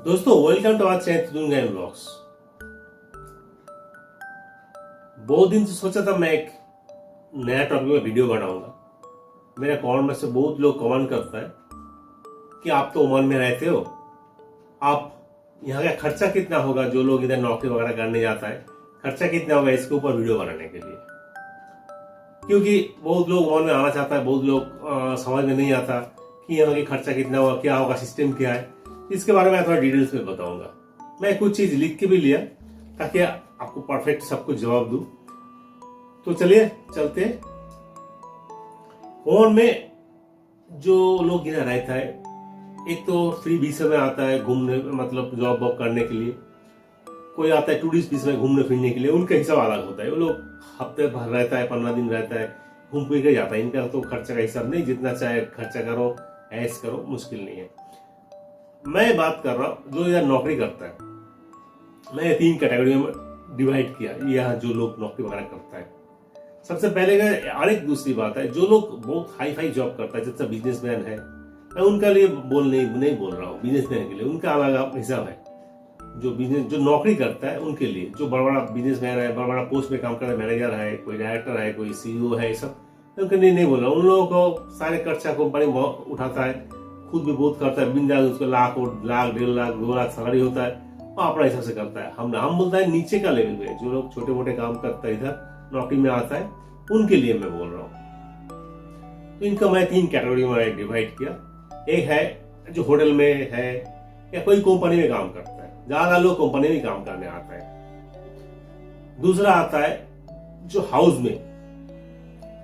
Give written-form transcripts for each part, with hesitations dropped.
दोस्तों welcome to our channel तुदुन game blogs. बहुत दिन से सोचा था मैं एक नया टॉपिक में वीडियो बनाऊंगा। मेरे कमेंट में से बहुत लोग कमेंट करता है कि आप तो ओमान में रहते हो, आप यहाँ का खर्चा कितना होगा, जो लोग इधर नौकरी वगैरह करने जाता है खर्चा कितना होगा इसके ऊपर वीडियो बनाने के लिए। क्योंकि बहुत लोग ओमान में आना चाहता है, बहुत लोग समझ में नहीं आता कि यहाँ की खर्चा कितना होगा, क्या होगा, सिस्टम क्या है। इसके बारे में थोड़ा डिटेल्स में बताऊंगा। मैं कुछ चीज लिख के भी लिया ताकि आपको परफेक्ट सब कुछ जवाब दूं। तो चलिए चलते हैं। ओमान में जो लोग यहाँ रहता है, एक तो फ्री वीजा में आता है घूमने, मतलब जॉब वॉब करने के लिए। कोई आता है टूरिस्ट वीजा में घूमने फिरने के लिए, उनका हिसाब अलग होता है। वो लोग हफ्ते भर रहता है, 15 दिन रहता है, घूम फिर के जाता है। इनका तो खर्चा का हिसाब नहीं, जितना चाहे खर्चा करो, ऐश करो, मुश्किल नहीं है। मैं बात कर रहा हूं जो इधर नौकरी करता है। मैं 3 कैटेगरी में डिवाइड किया, यह जो लोग नौकरी वगैरह करता है। सबसे पहले और एक दूसरी बात है, जो लोग बहुत हाई फाई जॉब करता है, जैसे बिजनेसमैन है, मैं उनका लिए नहीं बोल रहा हूँ। बिजनेसमैन के लिए उनका अलग हिसाब है। जो नौकरी करता है उनके लिए, जो बड़ा बड़ा बिजनेसमैन है, बड़ा बड़ा पोस्ट में काम करता है, मैनेजर है, कोई डायरेक्टर है, कोई सीईओ है, सब उनके लिए नहीं बोल रहा हूँ। उन लोगों को सारे खर्चा कंपनी उठाता है, खुद भी बहुत करता है, बिंदास। उसको लाख 1.5 लाख 2 लाख सैलरी होता है, वो अपना हिसाब से करता है। हम बोलता है नीचे का लेवल में जो लोग छोटे मोटे काम करता है, इधर नौकरी में आता है, उनके लिए मैं बोल रहा हूँ। तो इनका मैं 3 कैटेगरी में डिवाइड किया। एक है जो होटल में है या कोई कंपनी में काम करता है, ज्यादा लोग कंपनी में काम करने आता है। दूसरा आता है जो हाउस में,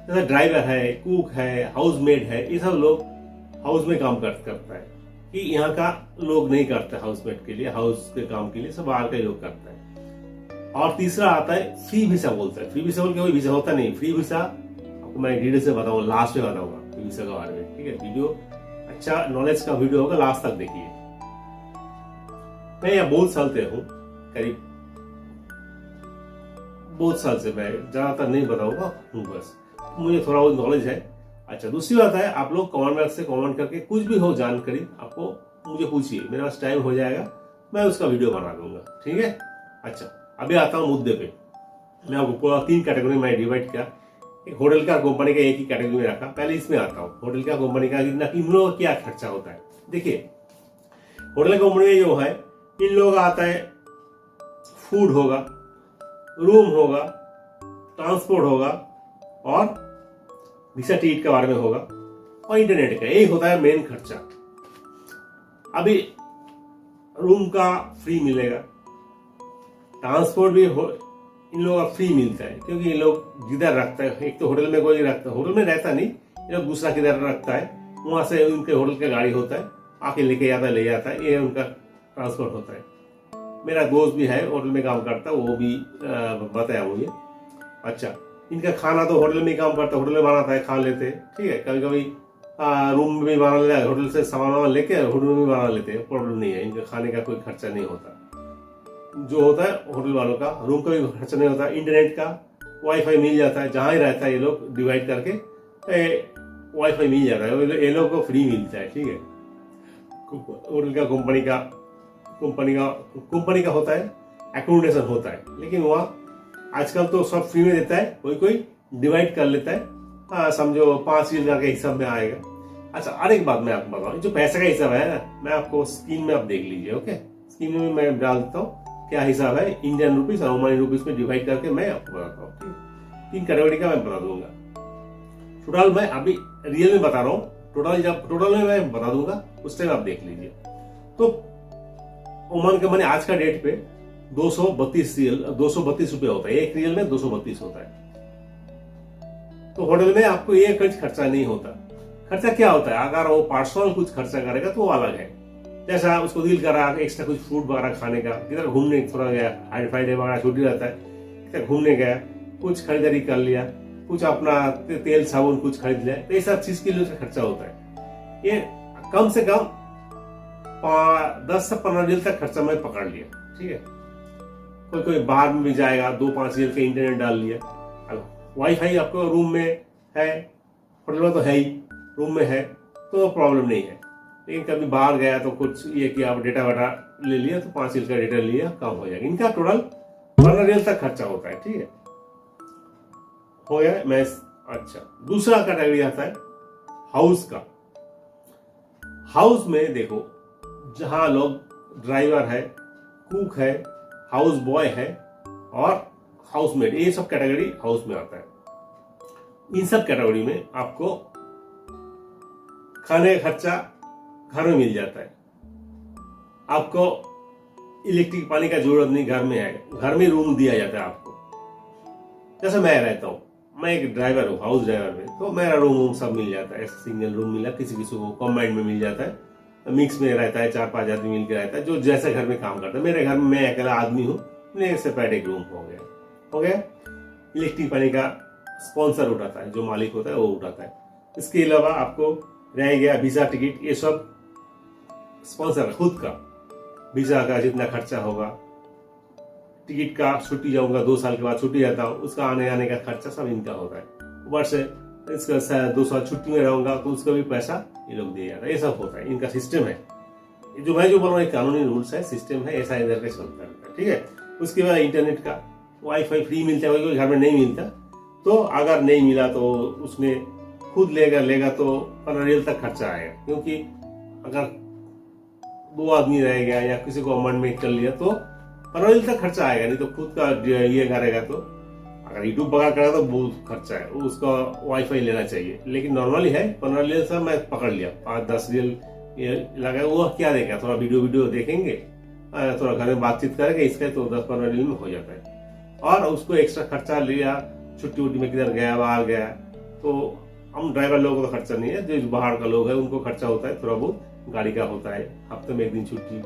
जैसे ड्राइवर है, कुक है, हाउस मेड है, ये सब लोग हाउस में काम करता है। कि यहाँ का लोग नहीं करते हाउस मेड के लिए, हाउस के काम के लिए सब बाहर के लोग करते हैं। और तीसरा आता है फ्री वीसा बोलता है। फ्री वीसा बोल के कोई वीसा होता नहीं। फ्री वीसा आपको मैं डिटेल से बताऊंगा, लास्ट में बताऊंगा फ्री वीसा के बारे में। ठीक है, वीडियो अच्छा नॉलेज का वीडियो होगा, लास्ट तक देखिए। मैं यहाँ बहुत साल से हूँ, करीब बहुत साल से, मैं ज्यादातर नहीं बताऊंगा हूँ, बस मुझे थोड़ा बहुत नॉलेज है। अच्छा, दूसरी बात है, आप लोग कमेंट बॉक्स से कमेंट करके कुछ भी हो जानकारी आपको मुझे पूछिए, मेरे पास टाइम हो जाएगा, मैं उसका वीडियो बना दूंगा। ठीक है। अच्छा, अभी आता हूँ मुद्दे पे। मैं आपको पूरा 3 कैटेगरी में डिवाइड किया। एक होटल का कंपनी का एक ही कैटेगरी में रखा। पहले इसमें आता हूँ, होटल का कंपनी का इन लोगों का क्या खर्चा होता है। देखिए, होटल कंपनी में जो है, इन लोगों का आता है फूड होगा, रूम होगा, ट्रांसपोर्ट होगा, और वीसा टिकट के बारे में होगा, और इंटरनेट का। यही होता है मेन खर्चा। अभी रूम का फ्री मिलेगा, ट्रांसपोर्ट भी इन लोगों का फ्री मिलता है, क्योंकि ये लोग जिधर रखता है, एक तो होटल में कोई रखता है, होटल में रहता नहीं, ये लोग दूसरा किधर रखता है, वहां से उनके होटल का गाड़ी होता है, आके लेके जाता है, ले जाता है, ये उनका ट्रांसपोर्ट होता है। मेरा दोस्त भी है, होटल में काम करता है, वो भी बताया मुझे। अच्छा, इनका खाना तो होटल में काम करता है, होटल में बनाता है, खा लेते हैं। ठीक है, कभी कभी रूम में भी बना लेते हैं, होटल से सामान लेके होटल में भी बना लेते हैं, प्रॉब्लम नहीं है। इनका खाने का कोई खर्चा नहीं होता। जो होता है होटल वालों का, रूम का भी खर्चा नहीं होता। इंटरनेट का वाईफाई मिल जाता है, जहां ही रहता है ये लोग डिवाइड करके वाईफाई मिल जाता है, ये लोग को फ्री मिलता है। ठीक है, होटल का कंपनी का होता है, एकोमोडेशन होता है, लेकिन वहाँ आजकल तो सब फ्री में देता है, कोई डिवाइड कर लेता है। समझो 5 का हिसाब में आएगा। अच्छा, और एक बात मैं आपको बताऊं, जो पैसे का हिसाब है ना, मैं आपको स्क्रीन में आप देख लीजिए। ओके, स्क्रीन में मैं डाल देता हूँ क्या हिसाब है, इंडियन रुपीज और ओमानी रुपीज में डिवाइड करके मैं आपको बताता हूँ। ठीक, 3 कैटेगरी का मैं बता दूंगा। टोटल मैं अभी रियल में बता रहा हूँ, टोटल में मैं बता दूंगा, उस टाइम आप देख लीजिए। तो ओमान का मैंने आज का डेट पे 232 रुपया होता है। एक रियल में 232 होता है। तो होटल में आपको ये खर्चा नहीं होता। खर्चा क्या होता है, अगर वो पर्सनल कुछ खर्चा करेगा तो वो अलग है। जैसा उसको दिल करा एक्स्ट्रा कुछ फ्रूट वगैरह खाने का, किधर घूमने थोड़ा गया, फ्राइडे वगैरह छुट्टी रहता है, किधर घूमने गया, कुछ खरीदारी कर लिया, कुछ अपना तेल साबुन कुछ खरीद लिया, तो ये सब चीज के लिए खर्चा होता है। ये कम से कम 10 से 15 दिन तक खर्चा मैं पकड़ लिया। ठीक है, कोई बाहर में भी जाएगा, 2-5 दिन का इंटरनेट डाल लिया। वाईफाई आपको रूम में है, होटल में तो है ही, रूम में है तो प्रॉब्लम नहीं है। लेकिन कभी बाहर गया तो कुछ ये कि आप डेटा वाटा ले लिया तो 5 रील का डेटा लिया, कम हो जाएगा। इनका टोटल 15 रील तक खर्चा होता है। ठीक है, हो गया। मैं अच्छा, दूसरा कैटेगरी आता है हाउस का। हाउस में देखो, जहां लोग ड्राइवर है, कुक है, हाउस बॉय है और हाउसमेट, ये सब कैटेगरी हाउस में आता है। इन सब कैटेगरी में आपको खाने का खर्चा घर में मिल जाता है। आपको इलेक्ट्रिक पानी का जरूरत नहीं, घर में है, घर में रूम दिया जाता है आपको। जैसे मैं रहता हूँ, मैं एक ड्राइवर हूँ, हाउस ड्राइवर में, तो मेरा रूम सब मिल जाता है। सिंगल रूम मिला, किसी किसी को कॉम्बाइंड में मिल जाता है, मिक्स में रहता है, 4-5 आदमी मिलकर रहता है, जो जैसे घर में काम करता है। मेरे घर में मैं अकेला आदमी हूँ, मेरे सेपरेट एक रूम हो गया। इलेक्ट्रिक पानी का स्पॉन्सर उठाता है, जो मालिक होता है वो उठाता है। इसके अलावा आपको रह गया वीजा टिकट, ये सब स्पॉन्सर खुद का। वीजा का जितना खर्चा होगा, टिकट का, छुट्टी जाऊंगा 2 साल के बाद छुट्टी जाता हूँ, उसका आने आने का खर्चा सब इनका होता है। वर्ष इसका 2 साल छुट्टी में रहूंगा तो उसका भी पैसा ये लोग दिया जाता है। ये सब होता है, इनका सिस्टम है। जो मैं जो बोल रहा हूँ कानूनी रूल्स है, सिस्टम है, ऐसा इधर का चलता है। ठीक है, उसके बाद इंटरनेट का वाईफाई फ्री मिलता है, घर में नहीं मिलता, तो अगर नहीं मिला तो उसमें खुद लेगा तो 15 रील तक खर्चा आएगा। क्योंकि अगर 2 आदमी रह गया या किसी को अमेंडमेंट कर लिया तो 15 रील तक खर्चा आएगा। नहीं तो खुद का ये करेगा तो, अगर यूट्यूब बगा करेगा तो बहुत खर्चा है, उसका वाईफाई लेना चाहिए। लेकिन नॉर्मली है 15 रील से मैं पकड़ लिया, 5-10 रील ये लगा, वो क्या देगा, थोड़ा वीडियो देखेंगे, थोड़ा घर में बातचीत करेंगे, इसका तो 10-15 रील में हो जाता है। और उसको एक्स्ट्रा खर्चा लिया, छुट्टी उट्टी में किधर गया, बाहर गया, तो हम ड्राइवर लोगों को तो खर्चा नहीं है, जो बाहर का लोग है उनको खर्चा होता है, थोड़ा बहुत गाड़ी का होता है, हफ्ते में 1 दिन छुट्टी,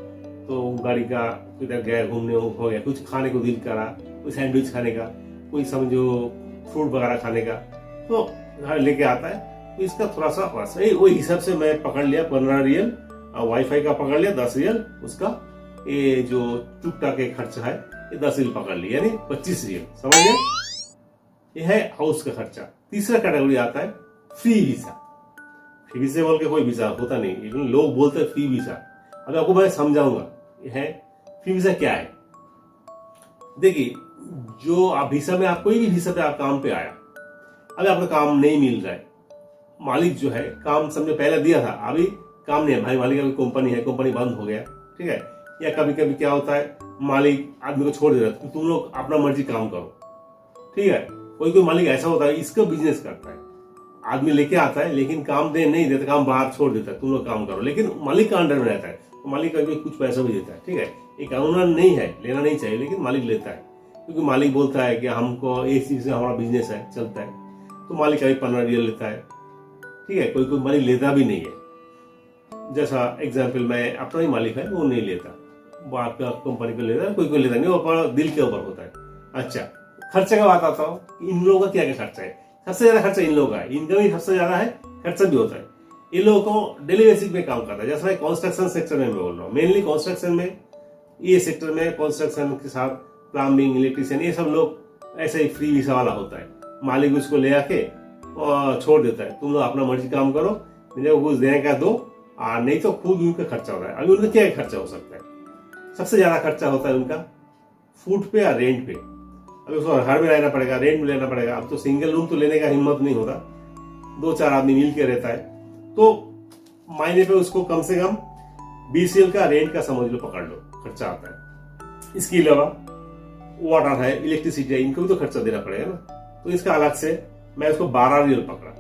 तो गाड़ी का किधर गया घूमने हो गया, कुछ खाने को दिल करा, कोई सैंडविच खाने का, कोई समझो फ्रूट वगैरह खाने का, तो घर लेके आता है। तो इसका थोड़ा सा वही हिसाब से मैं पकड़ लिया 15 रील, और वाईफाई का पकड़ लिया 10 रील, उसका ये जो टुकटा के खर्चा है ये 10 रील पकड़ लिया, यानी 25 रील। समझ गए, ये है हाउस का खर्चा। तीसरा कैटेगरी आता है फ्री वीजा। फ्री वीजा बोल के कोई वीजा होता नहीं, लेकिन लोग बोलते हैं फ्री वीजा। अभी आपको मैं समझाऊंगा यह है फ्री वीजा क्या है। देखिए, जो आप वीजा में, आप कोई भी वीजा पे आप काम पे आया, अभी आपका काम नहीं मिल रहा है, मालिक जो है काम समझो पहले दिया था, अभी काम नहीं है, भाई मालिक अभी कंपनी है, कंपनी बंद हो गया, ठीक है, या कभी कभी क्या होता है मालिक आदमी को छोड़ देता है, तुम लोग अपना मर्जी काम करो, ठीक है। कोई मालिक ऐसा होता है इसका बिजनेस करता है, आदमी लेके आता है लेकिन काम दे नहीं देता, काम बाहर छोड़ देता है, तुम लोग काम करो, लेकिन मालिक का अंडर में रहता है, तो मालिक का कुछ पैसा भी देता है, ठीक है। ये कानून नहीं है, लेना नहीं चाहिए, लेकिन मालिक लेता है, क्योंकि मालिक बोलता है कि हमको इस चीज से हमारा बिजनेस है, चलता है, तो मालिक कभी 15 रील लेता है, ठीक है। कोई मालिक लेता भी नहीं है, जैसा एग्जाम्पल मैं अपना ही मालिक है वो नहीं लेता, वो आपका कंपनी को लेता है, कोई लेता नहीं, वो दिल के ऊपर होता है। अच्छा, खर्चे का बात आता हूँ, इन लोगों का क्या क्या खर्चा है। सबसे ज्यादा खर्चा इन लोगों का है, इनका भी सबसे ज्यादा है, खर्चा भी होता है। इन लोगों को डेली बेसिक में काम करता है, जैसा मैं कंस्ट्रक्शन सेक्टर में बोल रहा हूँ, मेनली कंस्ट्रक्शन में, ये सेक्टर में कंस्ट्रक्शन के साथ प्लम्बिंग, इलेक्ट्रिशियन, ये सब लोग ऐसे ही फ्री वीजा वाला होता है। मालिक उसको ले आके और छोड़ देता है, तुम लोग अपना मर्जी काम करो, मुझे कुछ देने का दो, और नहीं तो खुद उनका खर्चा होता है। अभी उनका क्या खर्चा हो सकता है, सबसे ज्यादा खर्चा होता है उनका फूड पे या रेंट पे। अभी उसको घर में रहना पड़ेगा, रेंट में लेना पड़ेगा, अब तो सिंगल रूम तो लेने का हिम्मत नहीं होता, 2-4 आदमी मिल के रहता है, तो महीने पे उसको कम से कम 20 रील का रेंट का समझ लो, पकड़ लो, खर्चा आता है। इसके अलावा वाटर है, इलेक्ट्रिसिटी है, इनको भी तो खर्चा देना पड़ेगा ना, तो इसका अलग से मैं उसको 12 रील पकड़ा,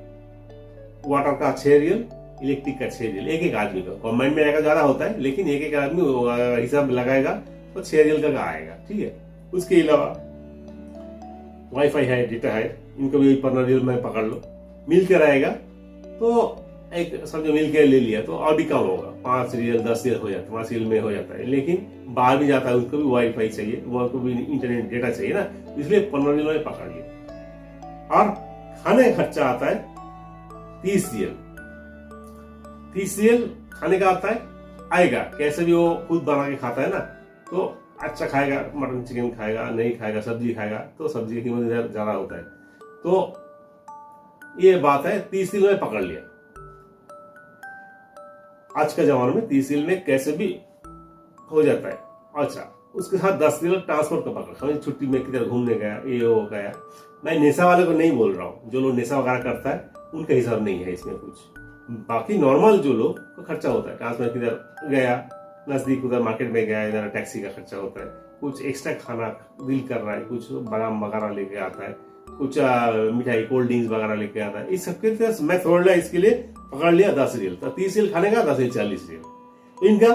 वाटर का 6 रील, इलेक्ट्रिक का 6 रील, एक आदमी का। कॉम्बाइंड में आएगा ज्यादा होता है, लेकिन एक आदमी हिसाब लगाएगा तो 6 रील का आएगा, ठीक है। उसके अलावा वाईफाई है, डेटा है, इनको भी 15 रील में पकड़ लो, मिल के रहेगा तो एक समझो मिल के ले लिया तो और भी कम होगा, 5 रील 10 रील हो जाता है, 5 रील में हो जाता है। लेकिन बाहर भी जाता है, उसको भी वाईफाई चाहिए, उनको भी इंटरनेट डेटा चाहिए ना, इसलिए 15 रील में पकड़ लिया। और खाने का खर्चा आता है 30 रील। 30 रील खाने का आता है, आएगा कैसे भी, वो खुद बना के खाता है ना, तो अच्छा खाएगा, मटन चिकन खाएगा, नहीं खाएगा सब्जी खाएगा, तो सब्जी की कीमत ज्यादा होता है। तो ये बात है, 30 रील में पकड़ लिया। आज का जमाने में 30 रियल में कैसे भी हो जाता है। अच्छा, उसके साथ 10 रियल ट्रांसपोर्ट का पकड़, समझ छुट्टी में किधर घूमने गया, ये हो गया। मैं नेशा वाले को नहीं बोल रहा हूँ, जो लोग नेशा वगैरह करता है उनका हिसाब नहीं है इसमें कुछ। बाकी नॉर्मल जो लोग का खर्चा होता है, ट्रांसपोर्ट किधर गया, नजदीक उधर मार्केट में गया, इधर टैक्सी का खर्चा होता है, कुछ एक्स्ट्रा खाना दिल कर रहा है, कुछ बादाम वगैरह लेके आता है, कुछ मिठाई कोल्ड ड्रिंक्स वगैरह लेके आता है, इस सबके मैं थोड़ा इसके लिए पकड़ लिया 10 रियल। तो 30 रियल खाने का, 10 रियल 40 रियल, तो इनका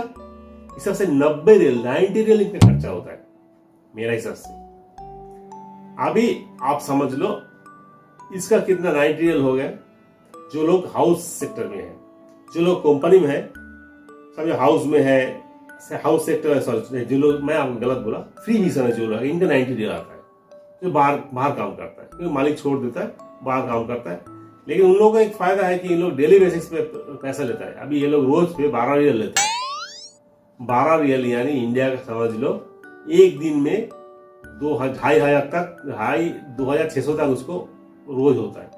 हिसाब से 90 रियल 90 रियल इनका खर्चा होता है मेरा हिसाब से। अभी आप समझ लो इसका कितना 90 रियल हो गया। जो लोग हाउस सेक्टर में है, जो लोग कंपनी में है, समझो हाउस में है, हाउस सेक्टर है, सॉरी जो लोग, मैं आपको गलत बोला, फ्री वीजा में जो लोग इनका 90 रियल आता है, जो बाहर काम करता है, क्योंकि मालिक छोड़ देता है, बाहर काम करता है। लेकिन उन लोगों का एक फायदा है कि इन लोग डेली बेसिस पे पैसा लेता है। अभी ये लोग रोज पे 12 रियल लेते हैं। 12 रियल यानी इंडिया का समझ लो एक दिन में 2,500 तक, 2,600 तक उसको रोज होता है।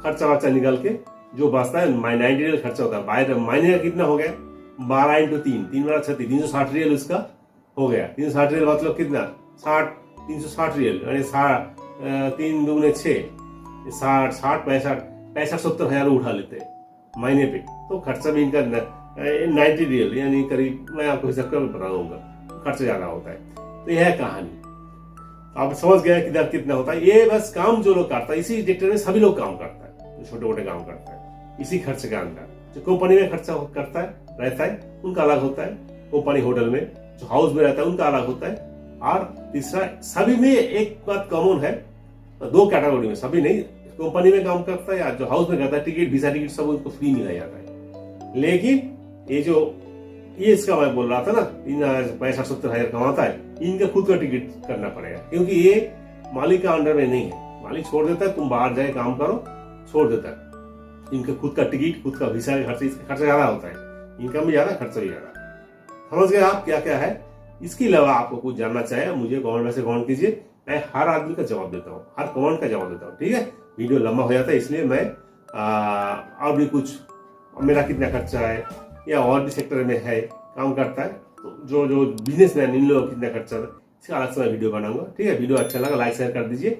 खर्चा वर्चा निकाल के जो बचता है 90 रियल खर्चा होता है। बाहर महीने का कितना हो गया, 12 × 3, 3 × 36, 360 रियल उसका हो गया। 360 रियल मतलब कितना, 360 रियल यानी 3 दूने 6, 60, 65, 70 हजार उठा लेते हैं महीने पे। तो खर्चा भी इनका 90 रियल यानी करीब, मैं आपको हिसाब कर बताऊंगा, खर्चा ज्यादा होता है। तो यह है कहानी, आप समझ गए किधर कितना होता है। ये बस काम जो लोग करता है, इसी सेक्टर में सभी लोग काम करता है, जो छोटे मोटे काम करता है इसी खर्च के अंदर। जो कंपनी में खर्चा करता है रहता है उनका अलग होता है, कंपनी होटल में, जो हाउस में रहता है उनका अलग होता है। और तीसरा, सभी में एक बात कॉमन है, 2 कैटेगरी में, सभी नहीं, कंपनी में काम करता है या जो हाउस में करता है, टिकट वीजा टिकट सब उनको फ्री मिला जाता है। लेकिन ये इसका मैं बोल रहा था ना, 65-70 हजार कमाता है, इनका खुद का टिकट करना पड़ेगा, क्योंकि ये मालिक का अंडर में नहीं है। मालिक छोड़ देता है, तुम बाहर जाए काम करो, छोड़ देता है। इनका खुद का टिकट, खुद का वीसा का खर्चा, इसका खर्चा ज्यादा होता है, इनकम भी ज्यादा, खर्चा भी ज्यादा। समझ गए आप क्या क्या है। इसके अलावा आपको कुछ जानना चाहे मुझे कमेंट में से कमेंट कीजिए, मैं हर आदमी का जवाब देता हूँ, हर कमेंट का जवाब देता हूँ, ठीक है। वीडियो लंबा हो जाता है इसलिए मैं और भी कुछ, मेरा कितना खर्चा है या और भी सेक्टर में है काम करता है, तो जो बिजनेसमैन इन लोगों का कितना खर्चा है, इसका अलग से मैं वीडियो बनाऊंगा, ठीक है। वीडियो अच्छा लगा लाइक शेयर कर दीजिए।